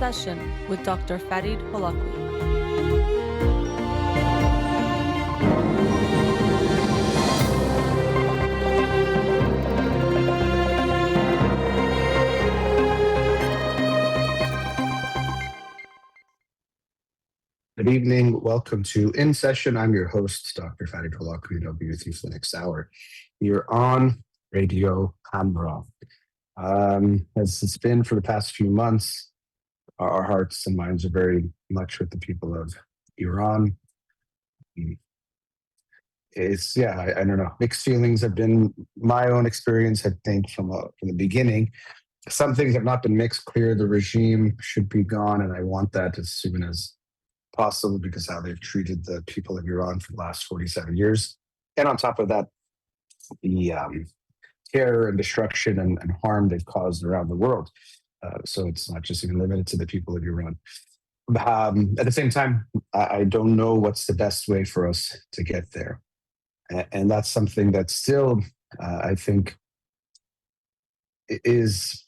Session with Dr. Farid Holakouee. Good evening. Welcome to In Session. I'm your host, Dr. Farid Holakouee, and I'll be with you for the next hour. You're on Radio Hamra. As it's been for the past few months, our hearts and minds are very much with the people of Iran. I don't know. Mixed feelings have been my own experience, I think, from the beginning. Some things have not been mixed clear. The regime should be gone, and I want that as soon as possible because how they've treated the people of Iran for the last 47 years. And on top of that, the terror and destruction and harm they've caused around the world. So it's not just even limited to the people of Iran. At the same time, I don't know what's the best way for us to get there. And that's something that still, I think, is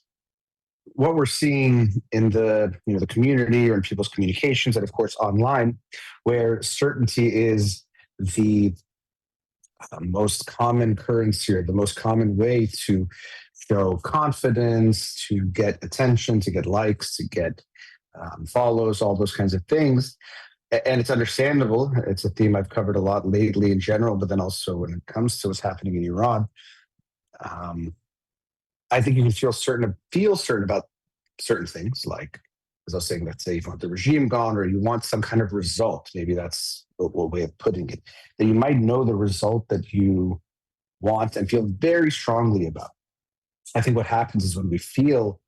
what we're seeing in the community or in people's communications, and of course online, where certainty is the most common currency or the most common way to show confidence, to get attention, to get likes, to get follows, all those kinds of things. And it's understandable. It's a theme I've covered a lot lately in general, but then also when it comes to what's happening in Iran, I think you can feel certain about certain things, like, as I was saying, let's say you want the regime gone or you want some kind of result. Maybe that's a way of putting it. That you might know the result that you want and feel very strongly about. I think what happens is when we feel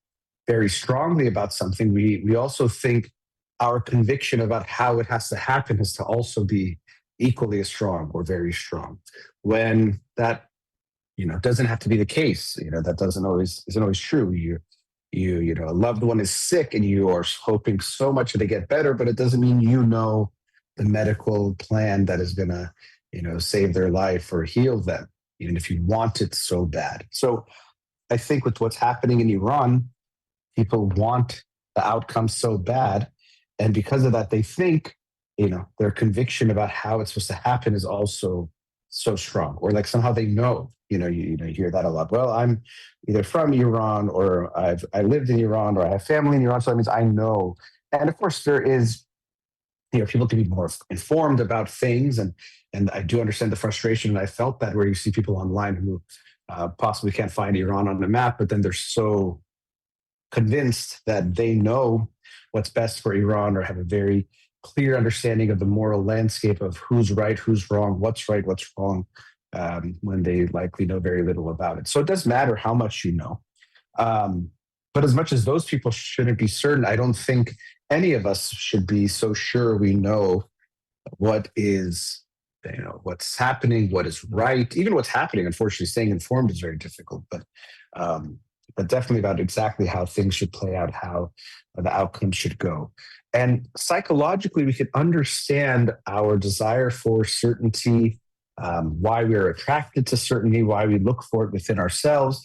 very strongly about something, we also think our conviction about how it has to happen has to also be equally as strong or very strong. When that doesn't have to be the case. That isn't always true. A loved one is sick and you are hoping so much that they get better, but it doesn't mean the medical plan that is going to save their life or heal them, even if you want it so bad. So I think with what's happening in Iran, people want the outcome so bad, and because of that, they think their conviction about how it's supposed to happen is also so strong, or like somehow they know. You hear that a lot. Well, I'm either from Iran, or I lived in Iran, or I have family in Iran, so that means I know. And of course, there is, people can be more informed about things, and I do understand the frustration, and I felt that where you see people online who possibly can't find Iran on the map, but then they're so convinced that they know what's best for Iran, or have a very clear understanding of the moral landscape of who's right, who's wrong, what's right, what's wrong, when they likely know very little about it. So it does matter how much you know. But as much as those people shouldn't be certain, I don't think any of us should be so sure we know what is, what's happening, what is right, even what's happening. Unfortunately, staying informed is very difficult, but definitely about exactly how things should play out, how the outcome should go. And psychologically, we can understand our desire for certainty, why we're attracted to certainty, why we look for it within ourselves,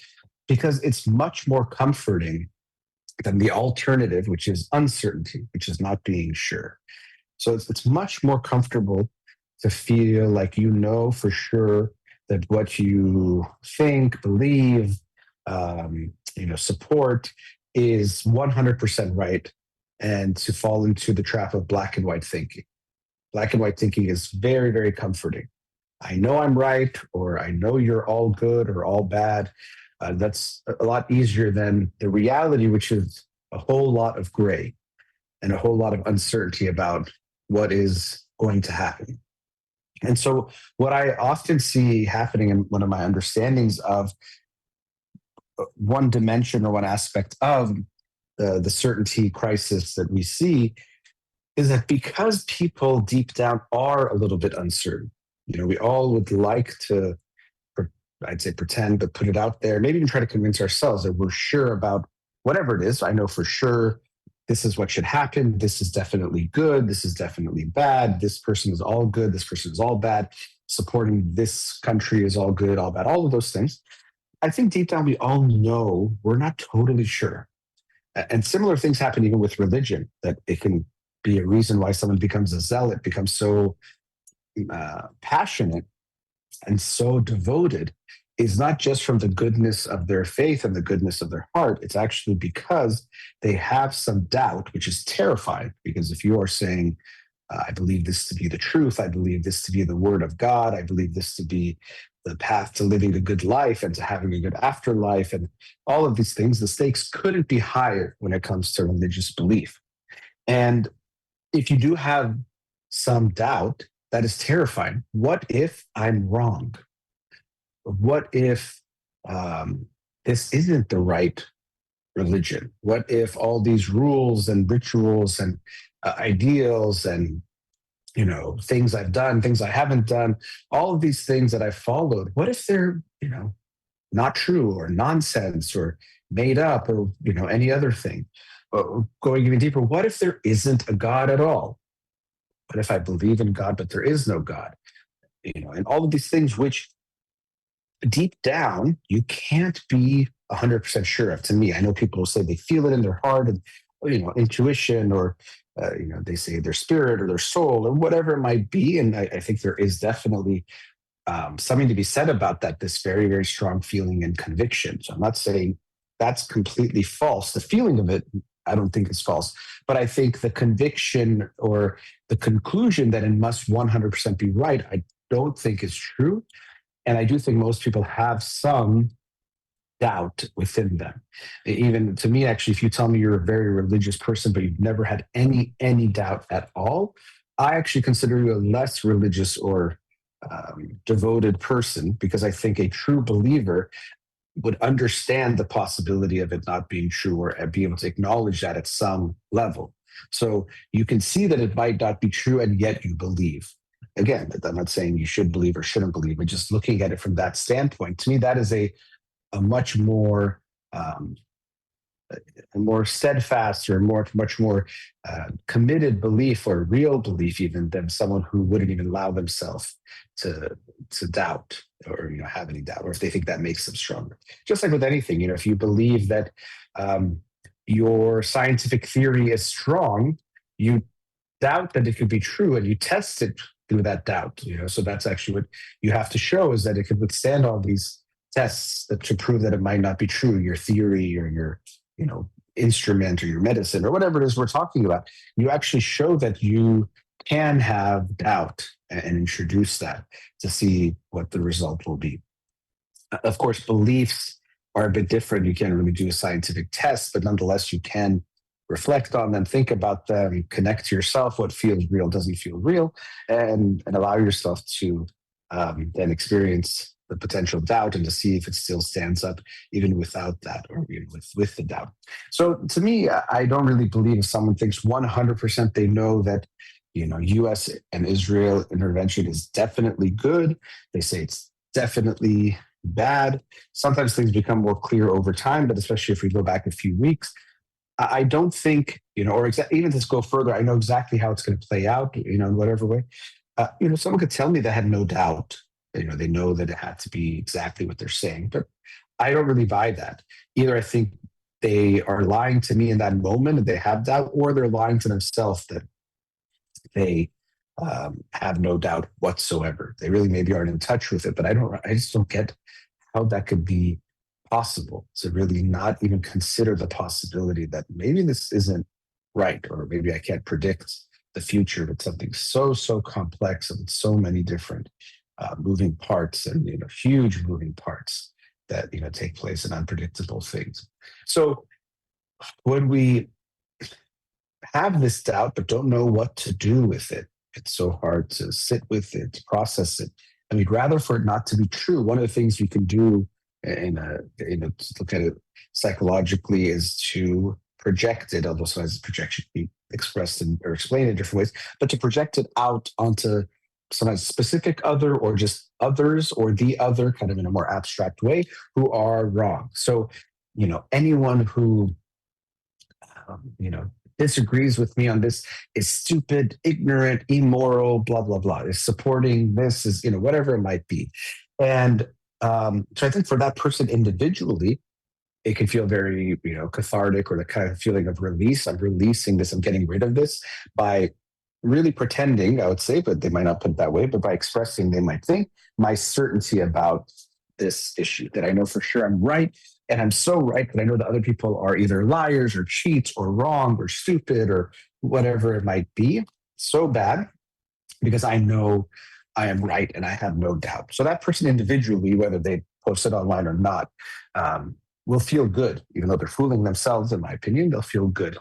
because it's much more comforting than the alternative, which is uncertainty, which is not being sure. So it's much more comfortable to feel like for sure that what you think, believe, support is 100% right, and to fall into the trap of black and white thinking. Black and white thinking is very, very comforting. I know I'm right, or I know you're all good or all bad. That's a lot easier than the reality, which is a whole lot of gray and a whole lot of uncertainty about what is going to happen. And so what I often see happening in one of my understandings of one dimension or one aspect of the certainty crisis that we see is that because people deep down are a little bit uncertain, we all would like to, I'd say pretend, but put it out there, maybe even try to convince ourselves that we're sure about whatever it is. I know for sure this is what should happen. This is definitely good. This is definitely bad. This person is all good. This person is all bad. Supporting this country is all good, all bad, all of those things. I think deep down we all know we're not totally sure. And similar things happen even with religion, that it can be a reason why someone becomes a zealot, becomes so passionate and so devoted, is not just from the goodness of their faith and the goodness of their heart. It's actually because they have some doubt, which is terrifying. Because if you are saying, I believe this to be the truth, I believe this to be the word of God, I believe this to be the path to living a good life and to having a good afterlife, and all of these things, the stakes couldn't be higher when it comes to religious belief. And if you do have some doubt, that is terrifying. What if I'm wrong? What if this isn't the right religion? What if all these rules and rituals and ideals and things I've done, things I haven't done, all of these things that I've followed, what if they're not true or nonsense or made up or any other thing? Going even deeper, what if there isn't a God at all? What if I believe in God but there is no God? And all of these things which deep down you can't be 100% sure of. To me, I know people will say they feel it in their heart and intuition, or they say their spirit or their soul or whatever it might be. And I think there is definitely something to be said about that, this very, very strong feeling and conviction. So I'm not saying that's completely false. The feeling of it, I don't think is false. But I think the conviction or the conclusion that it must 100% be right, I don't think is true. And I do think most people have some doubt within them. Even to me, actually, if you tell me you're a very religious person, but you've never had any doubt at all, I actually consider you a less religious or devoted person, because I think a true believer would understand the possibility of it not being true, or be able to acknowledge that at some level. So you can see that it might not be true, and yet you believe. Again, I'm not saying you should believe or shouldn't believe, but just looking at it from that standpoint, to me, that is a much more a more steadfast or much more committed belief, or real belief even, than someone who wouldn't even allow themselves to doubt, or have any doubt, or if they think that makes them stronger. Just like with anything, if you believe that your scientific theory is strong, you doubt that it could be true, and you test it through that doubt. So that's actually what you have to show, is that it could withstand all these tests to prove that it might not be true. Your theory or your instrument or your medicine or whatever it is we're talking about, you actually show that you can have doubt and introduce that to see what the result will be. Of course, beliefs are a bit different. You can't really do a scientific test, but nonetheless, you can reflect on them, think about them, connect to yourself what feels real, doesn't feel real, and allow yourself to then experience the potential doubt, and to see if it still stands up even without that, or with the doubt. So to me, I don't really believe if someone thinks 100% they know that U.S. and Israel intervention is definitely good. They say it's definitely bad. Sometimes things become more clear over time, but especially if we go back a few weeks, I don't think, or even to go further, I know exactly how it's going to play out, in whatever way. Someone could tell me they had no doubt. They know that it had to be exactly what they're saying, but I don't really buy that. Either I think they are lying to me in that moment and they have doubt, or they're lying to themselves that they have no doubt whatsoever. They really maybe aren't in touch with it, but I just don't get how that could be possible, to really not even consider the possibility that maybe this isn't right, or maybe I can't predict the future with something so complex and so many different moving parts, and huge moving parts that take place in unpredictable things. So when we have this doubt but don't know what to do with it, it's so hard to sit with it, to process it, and we'd rather for it not to be true. One of the things we can do to look at it psychologically is to project it, although sometimes projection can be expressed or explained in different ways, but to project it out onto sometimes specific other, or just others, or the other, kind of in a more abstract way, who are wrong. So, anyone who, disagrees with me on this is stupid, ignorant, immoral, blah, blah, blah, is supporting this, is, whatever it might be. And so I think for that person individually, it can feel very, cathartic, or the kind of feeling of release. I'm releasing this, I'm getting rid of this by really pretending, I would say, but they might not put it that way, but by expressing, they might think, my certainty about this issue, that I know for sure I'm right. And I'm so right that I know that other people are either liars or cheats or wrong or stupid or whatever it might be. So bad because I know I am right and I have no doubt. So that person individually, whether they post it online or not, will feel good, even though they're fooling themselves, in my opinion, they'll feel good.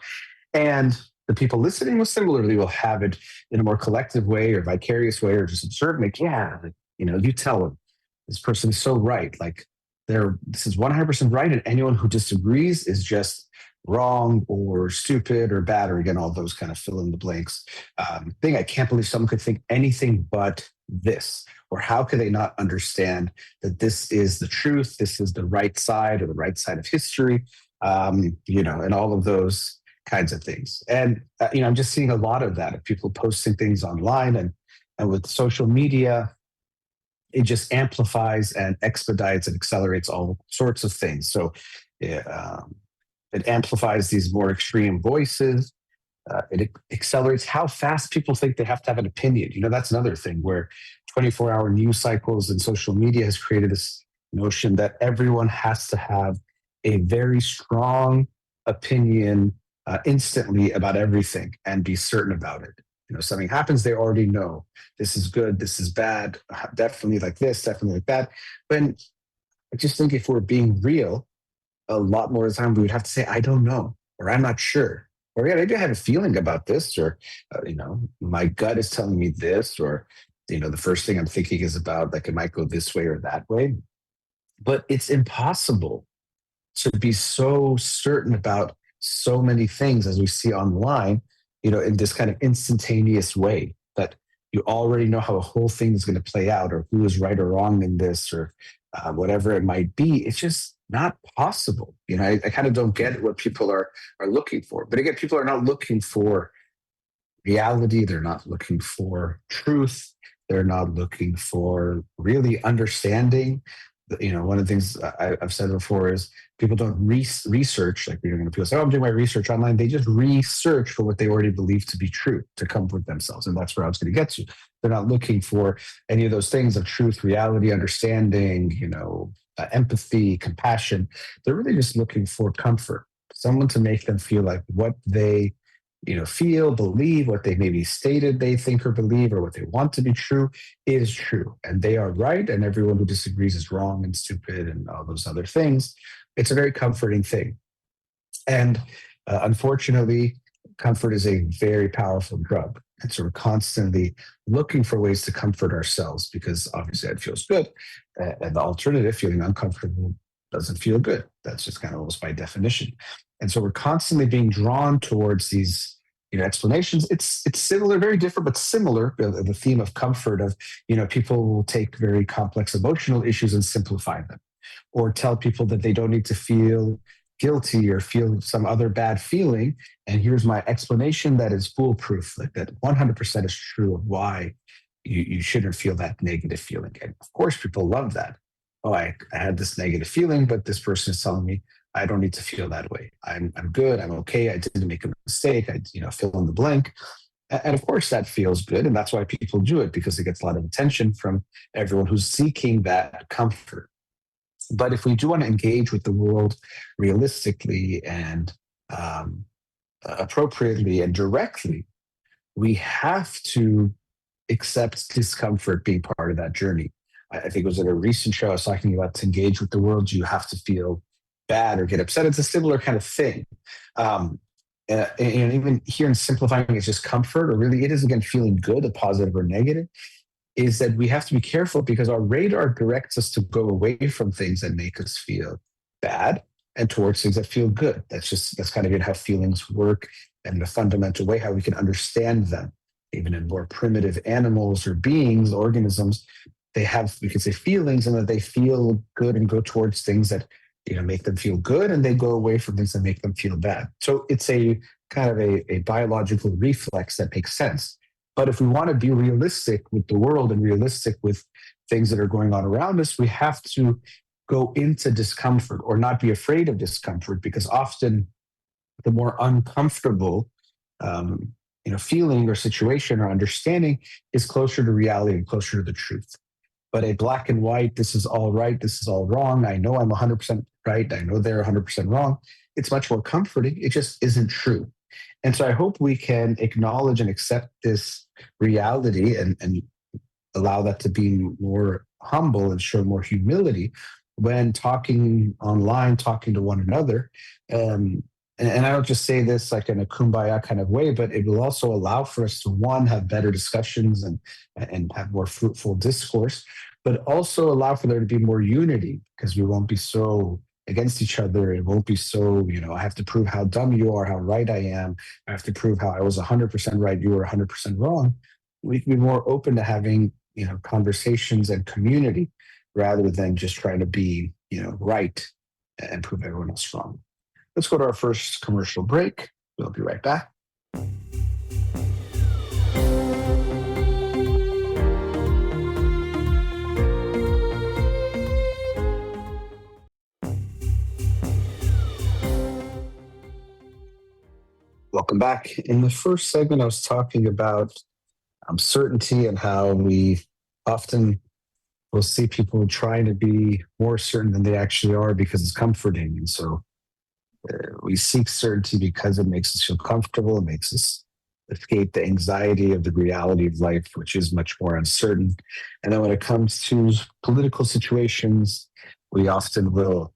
And the people listening will similarly will have it in a more collective way or vicarious way, or just observe, like, yeah, like, you tell them this person is so right. Like this is 100% right. And anyone who disagrees is just wrong or stupid or bad, or again, all those kind of fill in the blanks thing. I can't believe someone could think anything but this, or how could they not understand that this is the truth? This is the right side, or the right side of history, and all of those kinds of things. And, I'm just seeing a lot of that, of people posting things online, and with social media, it just amplifies and expedites and accelerates all sorts of things. So it amplifies these more extreme voices. It accelerates how fast people think they have to have an opinion. That's another thing where 24-hour news cycles and social media has created this notion that everyone has to have a very strong opinion instantly about everything and be certain about it. Something happens, they already know this is good, this is bad, definitely like this, definitely like that. But I just think if we're being real, a lot more of the time we would have to say, I don't know, or I'm not sure, or yeah, maybe I have a feeling about this, or my gut is telling me this, or the first thing I'm thinking is about, like, it might go this way or that way. But it's impossible to be so certain about so many things as we see online, in this kind of instantaneous way, that you already know how a whole thing is going to play out, or who is right or wrong in this, or whatever it might be. It's just not possible. I kind of don't get what people are looking for. But again, people are not looking for reality. They're not looking for truth. They're not looking for really understanding. One of the things I've said before is people don't research, like people say, oh, I'm doing my research online. They just research for what they already believe to be true to comfort themselves. And that's where I was going to get to. They're not looking for any of those things of truth, reality, understanding, empathy, compassion. They're really just looking for comfort, someone to make them feel like what they feel, believe, what they maybe stated they think or believe, or what they want to be true is true. And they are right. And everyone who disagrees is wrong and stupid and all those other things. It's a very comforting thing. And unfortunately, comfort is a very powerful drug. And so we're constantly looking for ways to comfort ourselves, because obviously it feels good. And the alternative, feeling uncomfortable, doesn't feel good. That's just kind of almost by definition. And so we're constantly being drawn towards these, explanations. It's similar, very different, but similar. The theme of comfort of, people will take very complex emotional issues and simplify them, or tell people that they don't need to feel guilty or feel some other bad feeling. And here's my explanation that is foolproof, like that 100% is true of why you shouldn't feel that negative feeling. And of course, people love that. Oh, I had this negative feeling, but this person is telling me I don't need to feel that way. I'm good. I'm okay. I didn't make a mistake. I fill in the blank. And of course, that feels good, and that's why people do it, because it gets a lot of attention from everyone who's seeking that comfort. But if we do want to engage with the world realistically and appropriately and directly, we have to accept discomfort being part of that journey. I think it was in a recent show I was talking about, to engage with the world, you have to feel bad or get upset. It's a similar kind of thing. And even here in simplifying, it's just comfort, or really it is, again, feeling good, a positive or negative, is that we have to be careful, because our radar directs us to go away from things that make us feel bad and towards things that feel good. That's kind of how feelings work, and in a fundamental way, how we can understand them. Even in more primitive animals or beings, organisms, they have, we could say, feelings, and that they feel good and go towards things that make them feel good, and they go away from things that make them feel bad. So it's a kind of a biological reflex that makes sense. But if we want to be realistic with the world and realistic with things that are going on around us, we have to go into discomfort or not be afraid of discomfort, because often the more uncomfortable feeling or situation or understanding is closer to reality and closer to the truth. But a black and white, this is all right, this is all wrong, I know I'm 100% right, I know they're 100% wrong, it's much more comforting. It just isn't true. And so I hope we can acknowledge and accept this reality, and allow that to be more humble and show more humility when talking online, talking to one another. And I don't just say this like in a kumbaya kind of way, but it will also allow for us to, one, have better discussions and have more fruitful discourse, but also allow for there to be more unity, because we won't be so against each other. It won't be so, I have to prove how dumb you are, how right I am. I have to prove how I was 100% right, you were 100% wrong. We can be more open to having, conversations and community, rather than just trying to be, right and prove everyone else wrong. Let's go to our first commercial break. We'll be right back. Welcome back. In the first segment, I was talking about certainty and how we often will see people trying to be more certain than they actually are because it's comforting. And so we seek certainty because it makes us feel comfortable. It makes us escape the anxiety of the reality of life, which is much more uncertain. And then when it comes to political situations, we often will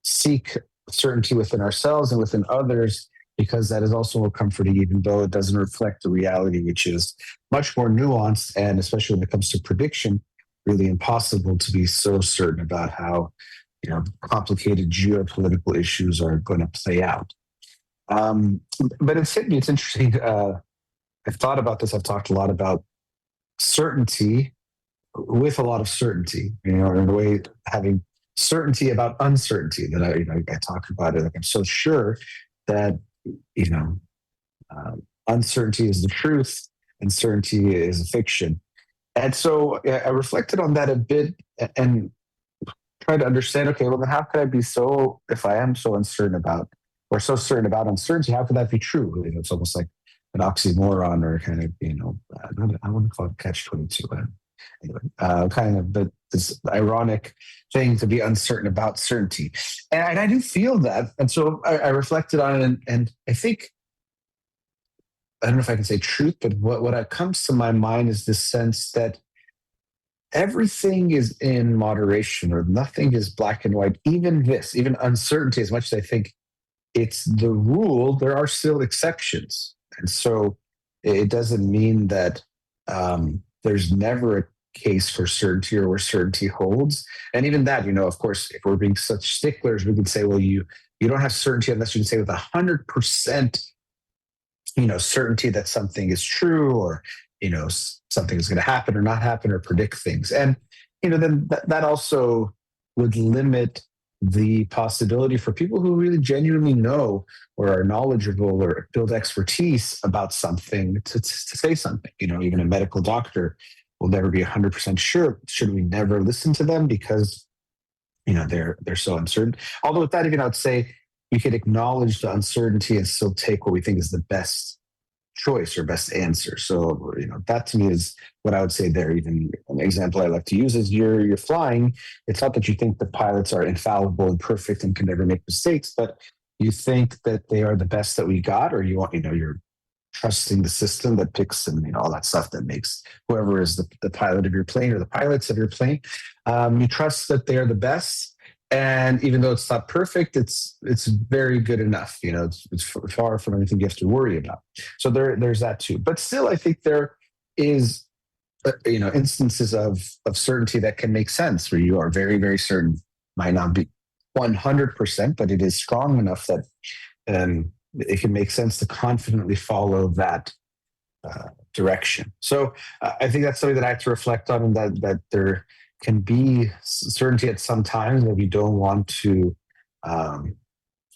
seek certainty within ourselves and within others, because that is also more comforting, even though it doesn't reflect the reality, which is much more nuanced. And especially when it comes to prediction, really impossible to be so certain about how complicated geopolitical issues are going to play out. But it's hit me. It's interesting. I've thought about this. I've talked a lot about certainty with a lot of certainty, in a way, having certainty about uncertainty, that I talk about it. Like, I'm so sure that, uncertainty is the truth and certainty is a fiction. And so I reflected on that a bit and tried to understand, okay, well, then how could I be so, if I am so uncertain about, or so certain about uncertainty, how could that be true? It's almost like an oxymoron, or kind of, I wouldn't call it catch-22. Anyway, kind of, but this ironic thing to be uncertain about certainty. And I do feel that. And so I reflected on it, and I think, I don't know if I can say truth, but what comes to my mind is this sense that everything is in moderation, or nothing is black and white. Even uncertainty, as much as I think it's the rule, there are still exceptions. And so it doesn't mean that there's never a case for certainty or where certainty holds. And even that, of course, if we're being such sticklers, we could say, well, you don't have certainty unless you can say with 100%, certainty that something is true, or, something is going to happen or not happen, or predict things. And, then that also would limit the possibility for people who really genuinely know or are knowledgeable or build expertise about something to say something. Even a medical doctor will never be 100% sure. Should we never listen to them because, they're so uncertain? Although with that, even I would say we could acknowledge the uncertainty and still take what we think is the best choice or best answer. So, that to me is what I would say there. Even an example I like to use is you're flying. It's not that you think the pilots are infallible and perfect and can never make mistakes, but you think that they are the best that we got, or you're trusting the system that picks and all that stuff that makes whoever is the pilot of your plane or the pilots of your plane. You trust that they are the best. And even though it's not perfect, it's very good enough. It's far from anything you have to worry about. So there's that too. But still, I think there is, instances of certainty that can make sense, where you are very, very certain. Might not be 100%, but it is strong enough that it can make sense to confidently follow that direction. So I think that's something that I have to reflect on, and that there can be certainty at some times, that we don't want to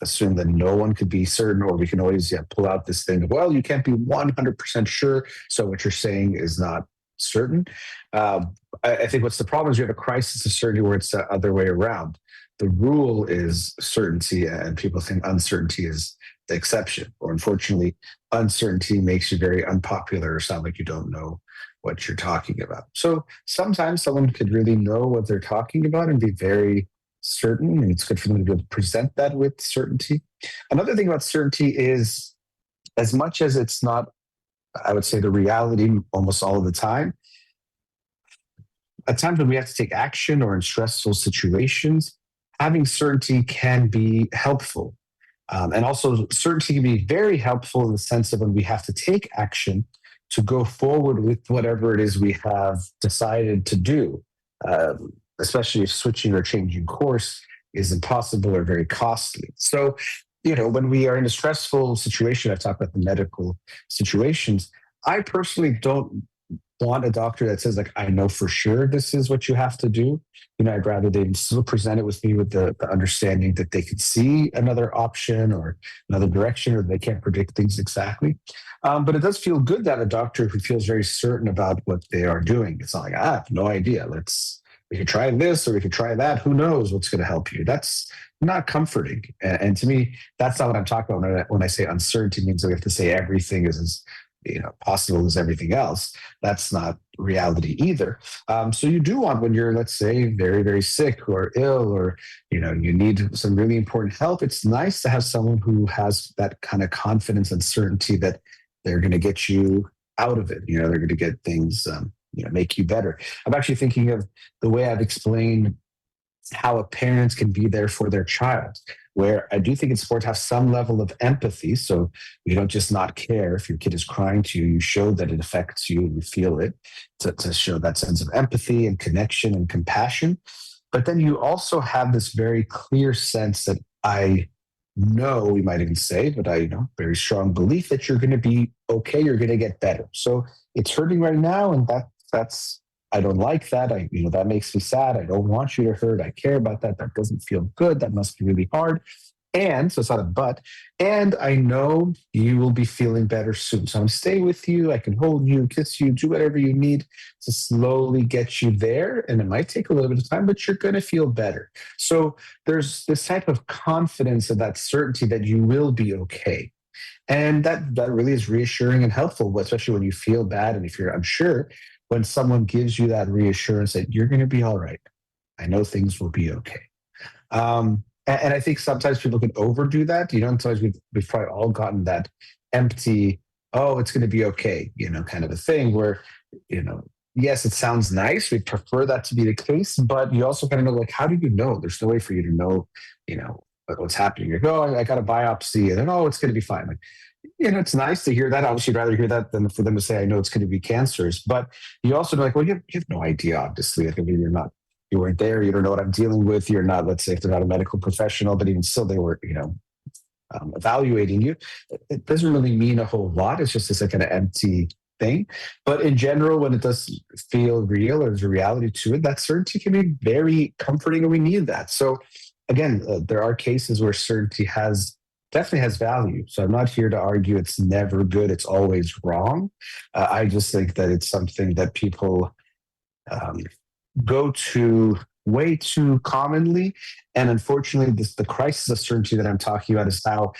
assume that no one could be certain, or we can always pull out this thing of, well, you can't be 100% sure, so what you're saying is not certain. I think what's the problem is we have a crisis of certainty where it's the other way around. the rule is certainty, and people think uncertainty is the exception. Or unfortunately, uncertainty makes you very unpopular or sound like you don't know what you're talking about. So sometimes someone could really know what they're talking about and be very certain, and it's good for them to be able to present that with certainty. Another thing about certainty is, as much as it's not, I would say, the reality almost all of the time, at times when we have to take action or in stressful situations, having certainty can be helpful. And also, certainty can be very helpful in the sense of when we have to take action to go forward with whatever it is we have decided to do, especially if switching or changing course is impossible or very costly. So, when we are in a stressful situation, I've talked about the medical situations. I personally don't want a doctor that says, like, I know for sure this is what you have to do. I'd rather they still present it with me with the understanding that they could see another option or another direction, or they can't predict things exactly. But it does feel good that a doctor who feels very certain about what they are doing. It's not like, I have no idea. We could try this or we could try that. Who knows what's going to help you? That's not comforting. And to me, that's not what I'm talking about when I say uncertainty means that we have to say everything is as possible as everything else. That's not reality either. So you do want, when you're, let's say, very, very sick or ill, or you need some really important help, it's nice to have someone who has that kind of confidence and certainty that they're going to get you out of it. They're going to get things, make you better. I'm actually thinking of the way I've explained how a parent can be there for their child, where I do think it's important to have some level of empathy. So you don't just not care. If your kid is crying to you, you show that it affects you and you feel it, to show that sense of empathy and connection and compassion. But then you also have this very clear sense that I know, we might even say, but I very strong belief that you're going to be okay, you're going to get better. So it's hurting right now, and that's I don't like that. That makes me sad. I don't want you to hurt. I care about that. That doesn't feel good. That must be really hard. And so it's not a but. And I know you will be feeling better soon. So I'm stay with you. I can hold you, kiss you, do whatever you need to slowly get you there. And it might take a little bit of time, but you're going to feel better. So there's this type of confidence and that certainty that you will be okay. And that really is reassuring and helpful, especially when you feel bad and if you're unsure. When someone gives you that reassurance that you're going to be all right, I know things will be okay. And I think sometimes people can overdo that. Sometimes we've probably all gotten that empty, oh, it's going to be okay, kind of a thing where, yes, it sounds nice. We'd prefer that to be the case, but you also kind of know, like, how do you know? There's no way for you to know, what's happening. You go, oh, I got a biopsy, and then, oh, it's going to be fine. Like, it's nice to hear that. Obviously, you'd rather hear that than for them to say, I know it's going to be cancerous. But you also know, like, well, you have no idea, obviously. Like, I mean, you weren't there. You don't know what I'm dealing with. You're not, let's say, if they're not a medical professional, but even still, they were, evaluating you. It doesn't really mean a whole lot. It's just this like kind of empty thing. But in general, when it does feel real or there's a reality to it, that certainty can be very comforting, and we need that. So again, there are cases where certainty definitely has value. So I'm not here to argue it's never good, it's always wrong. I just think that it's something that people go to way too commonly. And unfortunately, the crisis of certainty that I'm talking about is how,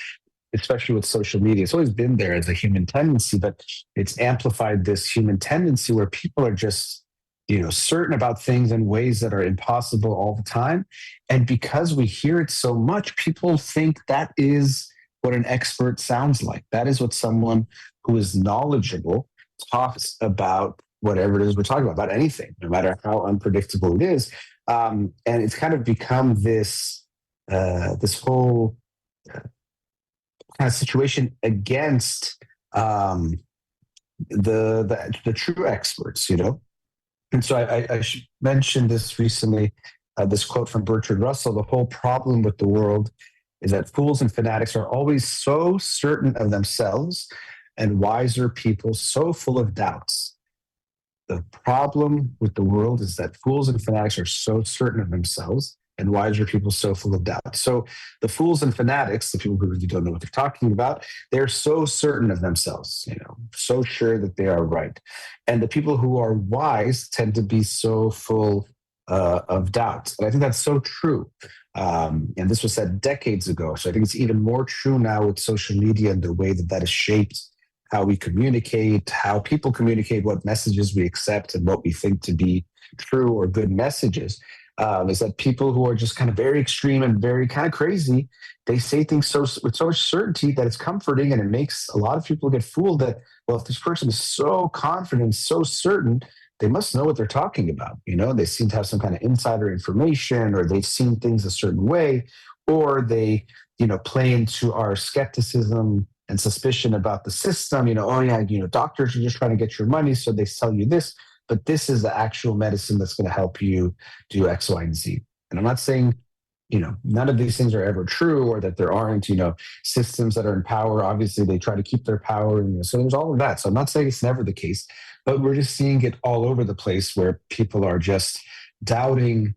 especially with social media, it's always been there as a human tendency, but it's amplified this human tendency where people are just certain about things in ways that are impossible all the time. And because we hear it so much, people think that is what an expert sounds like. That is what someone who is knowledgeable talks about, whatever it is we're talking about anything, no matter how unpredictable it is. And it's kind of become this whole kind of situation against the true experts, And so I mentioned this recently, this quote from Bertrand Russell: the whole problem with the world is that fools and fanatics are always so certain of themselves, and wiser people so full of doubts. The problem with the world is that fools and fanatics are so certain of themselves, and wiser people so full of doubt. So the fools and fanatics, the people who really don't know what they're talking about, they're so certain of themselves, so sure that they are right. And the people who are wise tend to be so full of doubt. And I think that's so true. And this was said decades ago. So I think it's even more true now with social media and the way that that has shaped how we communicate, how people communicate, what messages we accept, and what we think to be true or good messages. Is that people who are just kind of very extreme and very kind of crazy, they say things with so much certainty that it's comforting, and it makes a lot of people get fooled that, well, if this person is so confident, so certain, they must know what they're talking about. They seem to have some kind of insider information, or they've seen things a certain way, or they, play into our skepticism and suspicion about the system. Oh yeah, doctors are just trying to get your money, so they sell you this, but this is the actual medicine that's going to help you do X, Y, and Z. And I'm not saying, none of these things are ever true, or that there aren't, systems that are in power. Obviously, they try to keep their power. So there's all of that. So I'm not saying it's never the case, but we're just seeing it all over the place where people are just doubting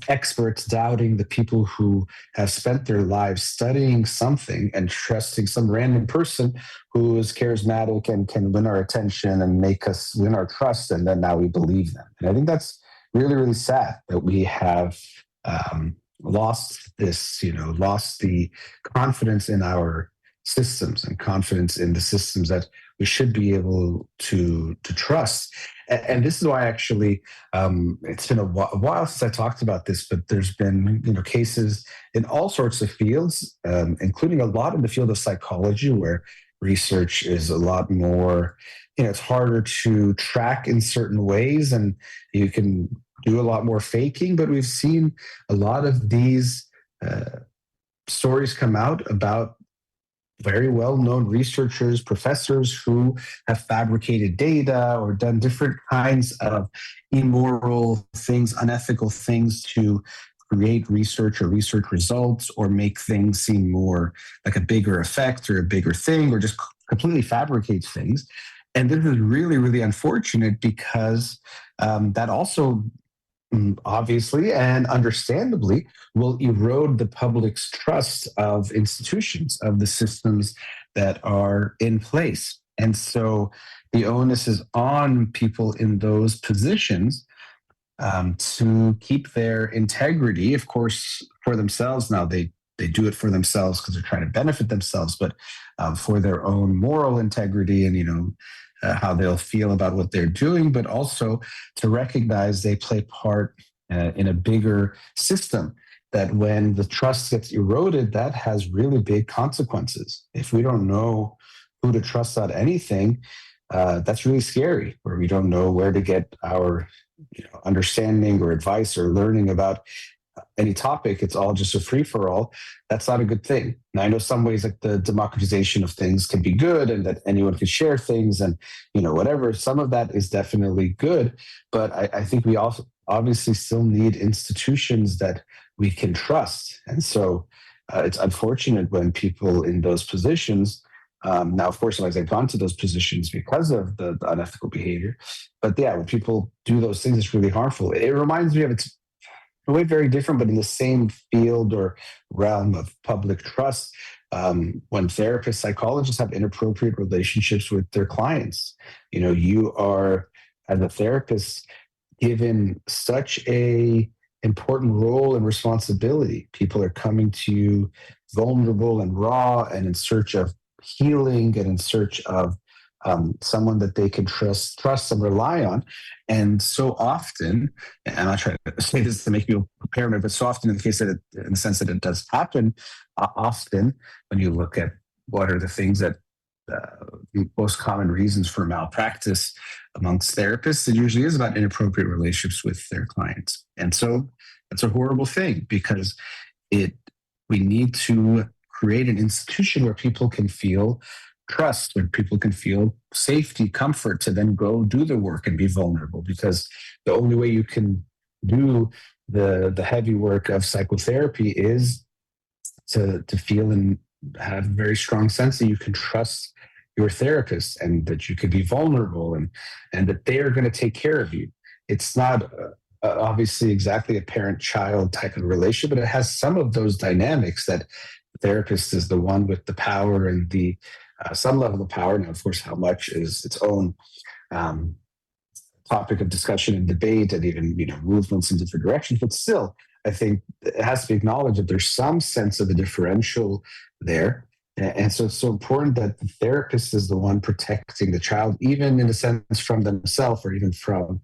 experts, doubting the people who have spent their lives studying something and trusting some random person who is charismatic and can win our attention and make us win our trust. And then now we believe them. And I think that's really, really sad that we have lost this, lost the confidence in our systems and confidence in the systems that we should be able to trust. And this is why actually it's been a while since I talked about this, but there's been cases in all sorts of fields, including a lot in the field of psychology, where research is a lot more, it's harder to track in certain ways, and you can do a lot more faking. But we've seen a lot of these stories come out about very well-known researchers, professors who have fabricated data or done different kinds of immoral things, unethical things to create research or research results, or make things seem more like a bigger effect or a bigger thing, or just completely fabricate things. And this is really, really unfortunate, because that also obviously and understandably will erode the public's trust of institutions, of the systems that are in place. And so the onus is on people in those positions to keep their integrity, of course, for themselves. Now, they do it for themselves because they're trying to benefit themselves, but for their own moral integrity and, how they'll feel about what they're doing, but also to recognize they play part in a bigger system, that when the trust gets eroded, that has really big consequences. If we don't know who to trust on anything, that's really scary, where we don't know where to get our understanding or advice or learning about any topic. It's all just a free for all. That's not a good thing. Now, I know some ways like the democratization of things can be good, and that anyone can share things and, whatever. Some of that is definitely good. But I think we also obviously still need institutions that we can trust. And so it's unfortunate when people in those positions, now, of course, sometimes they've gone to those positions because of the unethical behavior. But yeah, when people do those things, it's really harmful. It reminds me of, it's a way very different, but in the same field or realm of public trust, when therapists, psychologists have inappropriate relationships with their clients. You are, as a therapist, given such a important role and responsibility. People are coming to you vulnerable and raw and in search of healing and in search of someone that they can trust and rely on. And so often, and I'm not trying to say this to make you prepare me, but so often in the case that in the sense that it does happen, often when you look at what are the things that most common reasons for malpractice amongst therapists, it usually is about inappropriate relationships with their clients. And so that's a horrible thing, because we need to create an institution where people can feel trust, where people can feel safety, comfort to then go do the work and be vulnerable. Because the only way you can do the heavy work of psychotherapy is to feel and have a very strong sense that you can trust your therapist, and that you can be vulnerable, and that they are going to take care of you. It's not obviously exactly a parent-child type of relationship, but it has some of those dynamics, that the therapist is the one with the power and the some level of power. Now, of course, how much is its own topic of discussion and debate, and even movements in different directions. But still, I think it has to be acknowledged that there's some sense of a differential there. And so it's so important that the therapist is the one protecting the child, even in a sense from themselves, or even from,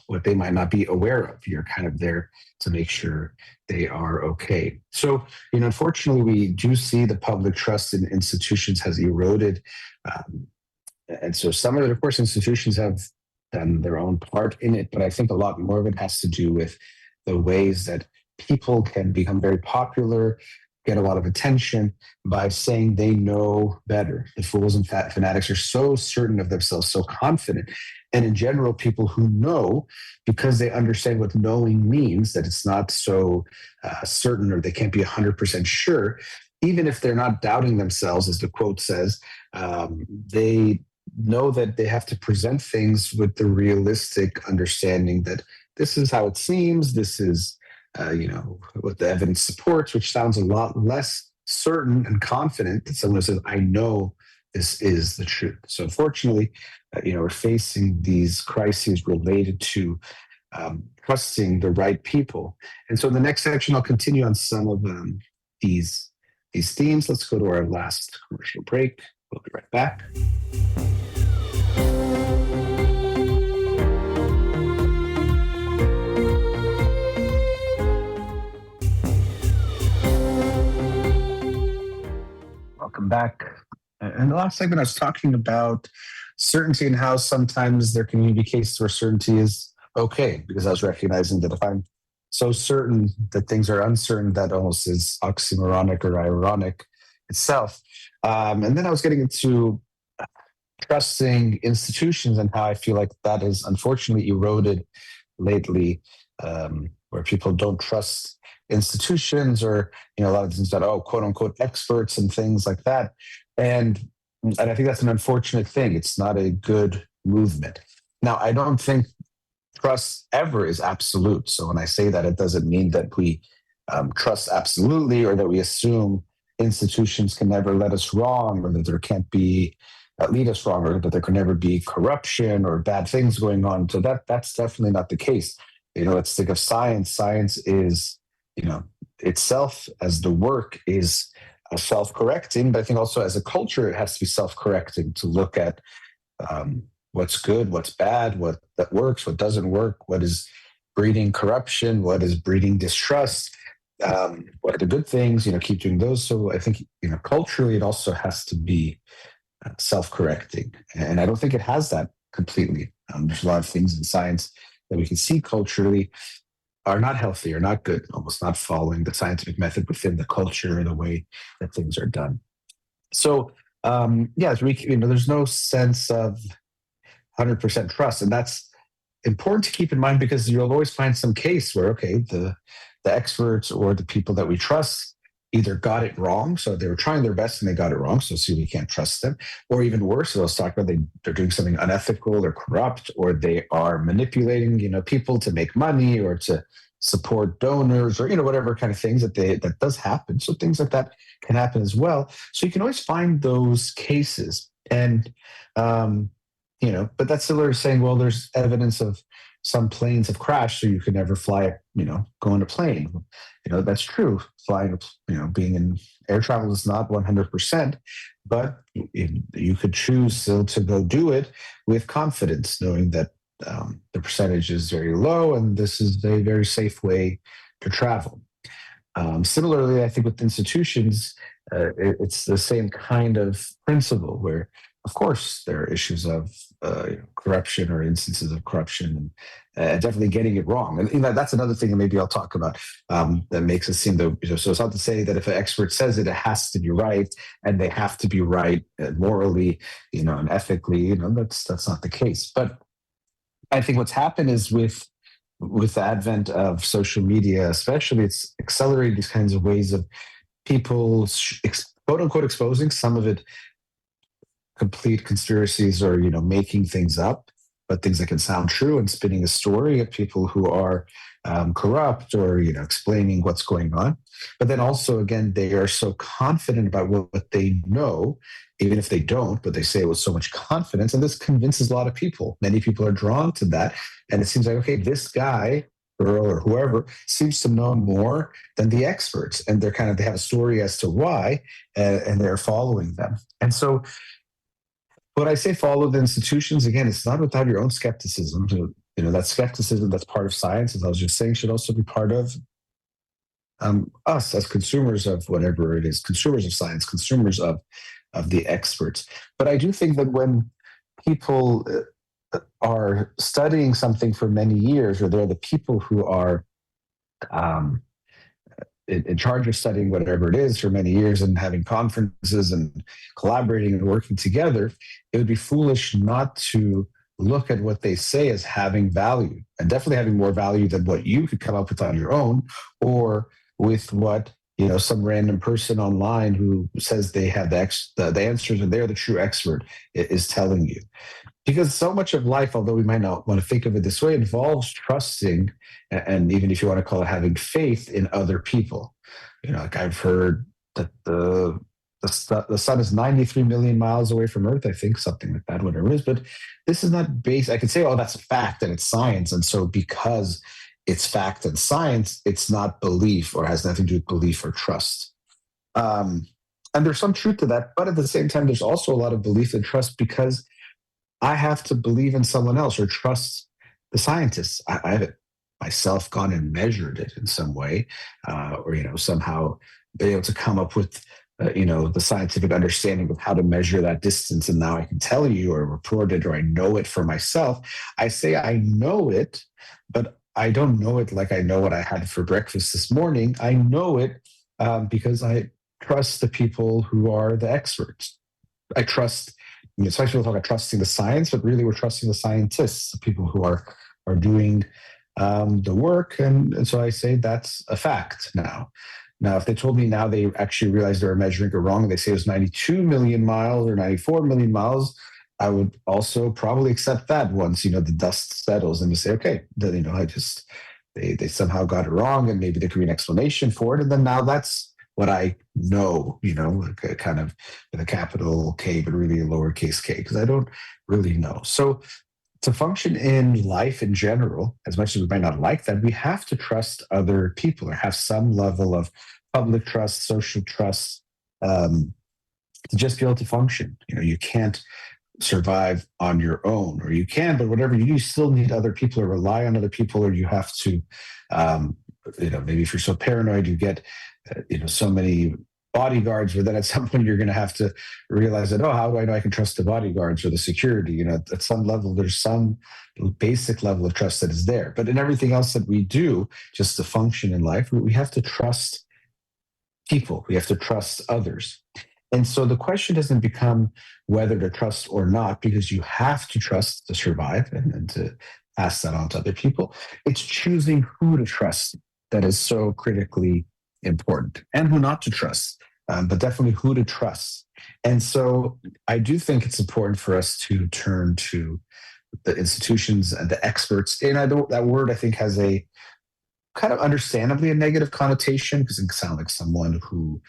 what they might not be aware of. You're kind of there to make sure they are okay. So, unfortunately, we do see the public trust in institutions has eroded. And so some of it, of course, institutions have done their own part in it, but I think a lot more of it has to do with the ways that people can become very popular, get a lot of attention by saying they know better. The fools and fanatics are so certain of themselves, so confident. And in general, people who know, because they understand what knowing means, that it's not so certain, or they can't be 100% sure, even if they're not doubting themselves, as the quote says, they know that they have to present things with the realistic understanding that this is how it seems, this is what the evidence supports, which sounds a lot less certain and confident than someone who says, I know this is the truth. So unfortunately, we're facing these crises related to trusting the right people. And so in the next section, I'll continue on some of these themes. Let's go to our last commercial break. We'll be right back. Welcome back. In the last segment, I was talking about certainty and how sometimes there can be cases where certainty is okay, because I was recognizing that if I'm so certain that things are uncertain, that almost is oxymoronic or ironic itself. And then I was getting into trusting institutions and how I feel like that is unfortunately eroded lately, where people don't trust institutions, or a lot of things that quote unquote experts and things like that, and I think that's an unfortunate thing. It's not a good movement. Now, I don't think trust ever is absolute. So when I say that, it doesn't mean that we trust absolutely, or that we assume institutions can never let us wrong, or that there can't be lead us wrong, or that there can never be corruption or bad things going on. So that's definitely not the case. Let's think of science. Science is itself, as the work, is self-correcting, but I think also as a culture, it has to be self-correcting to look at what's good, what's bad, what that works, what doesn't work, what is breeding corruption, what is breeding distrust, what are the good things, keep doing those. So I think, culturally, it also has to be self-correcting. And I don't think it has that completely. There's a lot of things in science that we can see culturally are not healthy or not good, almost not following the scientific method within the culture or the way that things are done. So, there's no sense of 100% trust. And that's important to keep in mind, because you'll always find some case where, the experts or the people that we trust either got it wrong. So they were trying their best and they got it wrong. So we can't trust them. Or even worse, so let's talk about they're doing something unethical or corrupt, or they are manipulating, people to make money or to support donors, or, whatever kind of things that does happen. So things like that can happen as well. So you can always find those cases. And, but that's similar to saying, well, there's evidence of some planes have crashed, so you can never fly, go on a plane. That's true. Flying, being in air travel is not 100%, but you could choose still to go do it with confidence, knowing that the percentage is very low and this is a very safe way to travel. Similarly, I think with institutions, it's the same kind of principle where, of course, there are issues of corruption or instances of corruption, and definitely getting it wrong. And that's another thing that maybe I'll talk about that makes it seem that, so it's not to say that if an expert says it, it has to be right, and they have to be right morally, and ethically, that's not the case. But I think what's happened is with the advent of social media, especially, it's accelerated these kinds of ways of people, quote unquote, exposing some of it complete conspiracies, or making things up, but things that can sound true and spinning a story at people who are corrupt or explaining what's going on. But then also, again, they are so confident about what they know, even if they don't, but they say it with so much confidence, and this convinces a lot of people. Many people are drawn to that, and it seems like, okay, this guy, girl, or whoever seems to know more than the experts, and they have a story as to why, and they're following them. And so when I say follow the institutions, again, it's not without your own skepticism. That skepticism that's part of science, as I was just saying, should also be part of us as consumers of whatever it is, consumers of science, consumers of the experts. But I do think that when people are studying something for many years, or they're the people who are um, in charge of studying whatever it is for many years and having conferences and collaborating and working together, it would be foolish not to look at what they say as having value, and definitely having more value than what you could come up with on your own, or with what some random person online who says they have the answers and they're the true expert is telling you. Because so much of life, although we might not want to think of it this way, involves trusting, and even if you want to call it having faith in other people. Like I've heard that the sun is 93 million miles away from Earth, I think, something like that, whatever it is. But this is not based, I could say, oh, that's a fact and it's science. And so because it's fact and science, it's not belief, or has nothing to do with belief or trust. And there's some truth to that. But at the same time, there's also a lot of belief and trust, because I have to believe in someone else or trust the scientists. I haven't myself gone and measured it in some way, or somehow been able to come up with the scientific understanding of how to measure that distance, and now I can tell you or report it, or I know it for myself. I say I know it, but I don't know it like I know what I had for breakfast this morning. I know it because I trust the people who are the experts. I trust. Sometimes people talk about trusting the science, but really we're trusting the scientists, the people who are doing the work. And so I say that's a fact now. Now, if they told me now they actually realized they were measuring it wrong, and they say it was 92 million miles or 94 million miles, I would also probably accept that once, the dust settles, and to say, okay, then, they somehow got it wrong, and maybe there could be an explanation for it. And then now that's what I know, like kind of with a capital K, but really a lowercase k, because I don't really know. So to function in life in general, as much as we might not like that, we have to trust other people, or have some level of public trust, social trust, to just be able to function. You can't survive on your own, or you can, but whatever you do, you still need other people, or rely on other people, or you have to, maybe if you're so paranoid, you get so many bodyguards, but then at some point you're going to have to realize that, oh, how do I know I can trust the bodyguards or the security? At some level, there's some basic level of trust that is there. But in everything else that we do, just to function in life, we have to trust people. We have to trust others. And so the question doesn't become whether to trust or not, because you have to trust to survive and to pass that on to other people. It's choosing who to trust that is so critically important, and who not to trust, but definitely who to trust. And so I do think it's important for us to turn to the institutions and the experts. And that word, I think, has a kind of understandably a negative connotation, because it can sound like someone who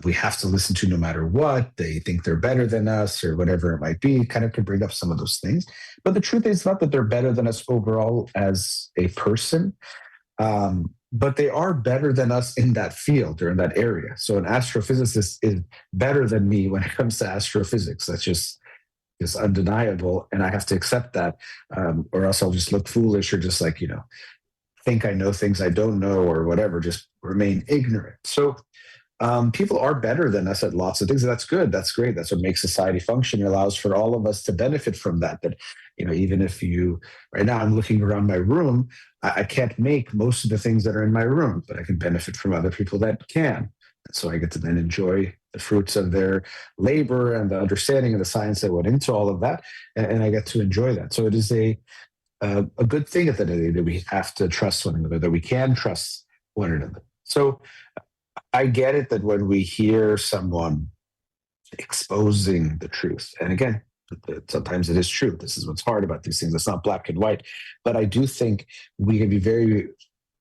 we have to listen to no matter what. They think they're better than us, or whatever it might be. It kind of can bring up some of those things. But the truth is not that they're better than us overall as a person. But they are better than us in that field or in that area. So an astrophysicist is better than me when it comes to astrophysics. That's just undeniable, and I have to accept that, or else I'll just look foolish, or just think I know things I don't know, or whatever, just remain ignorant. So people are better than us at lots of things. And that's good. That's great. That's what makes society function. It allows for all of us to benefit from that. But even if right now I'm looking around my room, I can't make most of the things that are in my room, but I can benefit from other people that can. And so I get to then enjoy the fruits of their labor and the understanding of the science that went into all of that, and I get to enjoy that. So it is a good thing at the end of the day that we have to trust one another, that we can trust one another. So I get it that when we hear someone exposing the truth, and again, Sometimes it is true. This is what's hard about these things. It's not black and white. But I do think we can be very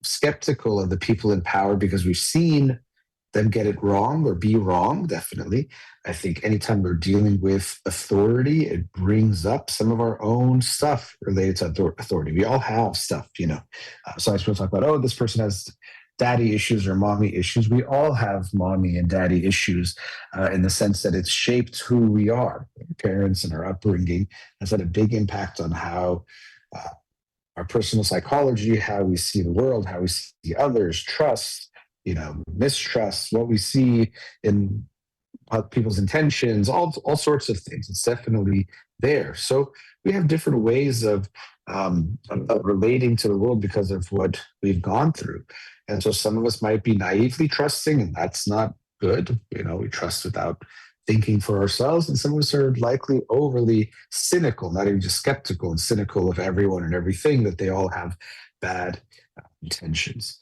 skeptical of the people in power because we've seen them get it wrong or be wrong, definitely. I think anytime we're dealing with authority, it brings up some of our own stuff related to authority. We all have stuff, you know. Sometimes people talk about, oh, this person has daddy issues or mommy issues. We all have mommy and daddy issues in the sense that it's shaped who we are. Our parents and our upbringing has had a big impact on how our personal psychology, how we see the world, how we see others, trust, you know, mistrust, what we see in people's intentions, all sorts of things. It's definitely there. So we have different ways of relating to the world because of what we've gone through. And so some of us might be naively trusting, and that's not good. You know, we trust without thinking for ourselves. And some of us are likely overly cynical, not even just skeptical and cynical of everyone and everything, that they all have bad intentions.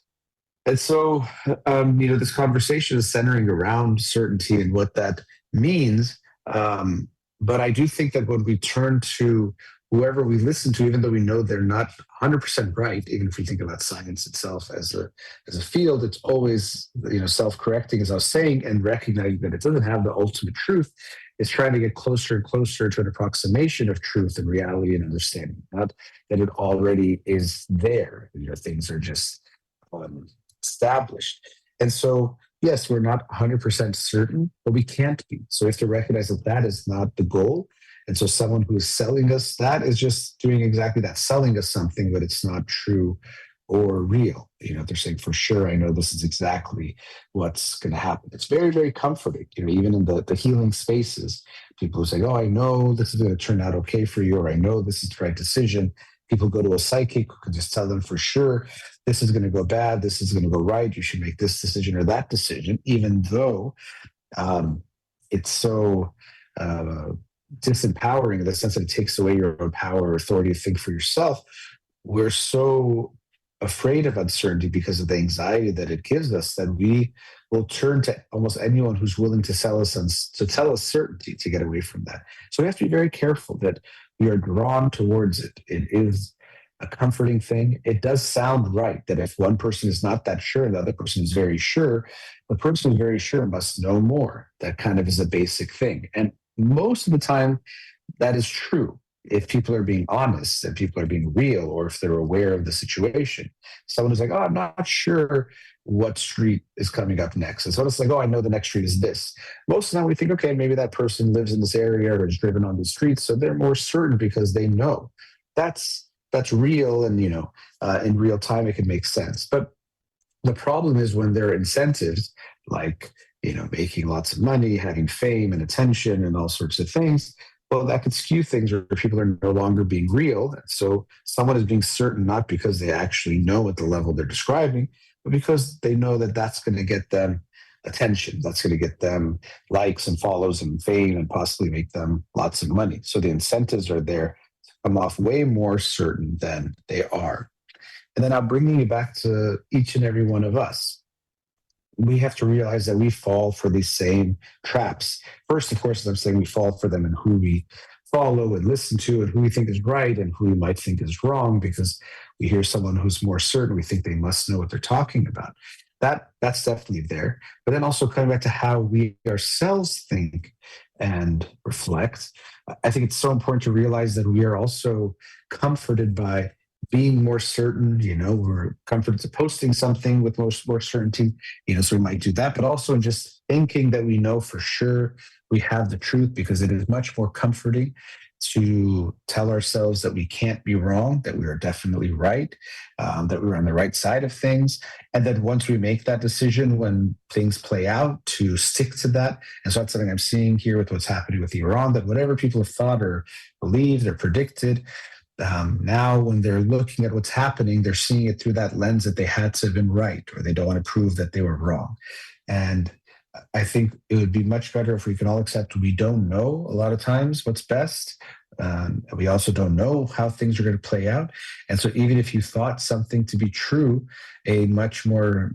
And so, you know, this conversation is centering around certainty and what that means. But I do think that when we turn to whoever we listen to, even though we know they're not 100% right, even if we think about science itself as a field, it's always, you know, self-correcting, as I was saying, and recognizing that it doesn't have the ultimate truth. It's trying to get closer and closer to an approximation of truth and reality and understanding, not that it already is there. You know, things are just established. And so, yes, we're not 100% certain, but we can't be. So we have to recognize that that is not the goal. And so someone who is selling us that is just doing exactly that, selling us something, but it's not true or real. You know, they're saying, for sure, I know this is exactly what's going to happen. It's very, very comforting. You know, even in the healing spaces, people who say, oh, I know this is going to turn out okay for you, or I know this is the right decision. People go to a psychic who can just tell them for sure, this is going to go bad, this is going to go right, you should make this decision or that decision, even though it's so disempowering in the sense that it takes away your own power or authority to think for yourself. We're so afraid of uncertainty because of the anxiety that it gives us that we will turn to almost anyone who's willing to tell us certainty to get away from that. So we have to be very careful that we are drawn towards it. It is a comforting thing. It does sound right that if one person is not that sure and the other person is very sure, the person who's very sure must know more. That kind of is a basic thing. And most of the time, that is true if people are being honest and people are being real, or if they're aware of the situation. Someone is like, oh, I'm not sure what street is coming up next. And so it's like, oh, I know the next street is this. Most of the time we think, okay, maybe that person lives in this area or is driven on the streets. So they're more certain because they know. That's real. And, you know, in real time, it can make sense. But the problem is when there are incentives like, you know, making lots of money, having fame and attention and all sorts of things, well, that could skew things where people are no longer being real. So someone is being certain not because they actually know at the level they're describing, but because they know that that's going to get them attention. That's going to get them likes and follows and fame and possibly make them lots of money. So the incentives are there to come off way more certain than they are. And then I'm bringing you back to each and every one of us. We have to realize that we fall for these same traps. First, of course, as I'm saying, we fall for them in who we follow and listen to and who we think is right and who we might think is wrong, because we hear someone who's more certain, we think they must know what they're talking about. That's definitely there. But then also coming back to how we ourselves think and reflect, I think it's so important to realize that we are also comforted by being more certain. You know, we're comforted to posting something with more certainty, you know, so we might do that, but also in just thinking that we know for sure we have the truth, because it is much more comforting to tell ourselves that we can't be wrong, that we are definitely right, that we're on the right side of things. And that once we make that decision, when things play out, to stick to that. And so that's something I'm seeing here with what's happening with Iran, that whatever people have thought or believed or predicted, now when they're looking at what's happening, they're seeing it through that lens that they had to have been right, or they don't want to prove that they were wrong. And I think it would be much better if we can all accept we don't know a lot of times what's best. We also don't know how things are going to play out. And so even if you thought something to be true, a much more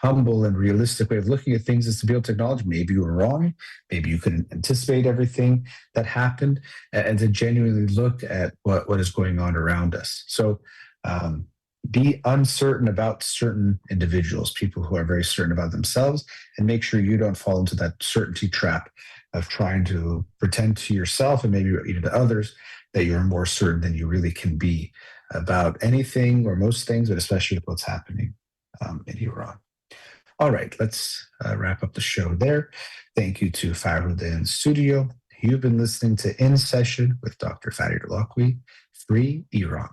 humble and realistic way of looking at things is to be able to acknowledge maybe you were wrong, maybe you couldn't anticipate everything that happened, and to genuinely look at what is going on around us. So be uncertain about certain individuals, people who are very certain about themselves, and make sure you don't fall into that certainty trap of trying to pretend to yourself and maybe even to others that you're more certain than you really can be about anything or most things, but especially with what's happening in Iran. All right, let's wrap up the show there. Thank you to Farid in studio. You've been listening to In Session with Dr. Farid Holakouee, Free Iran.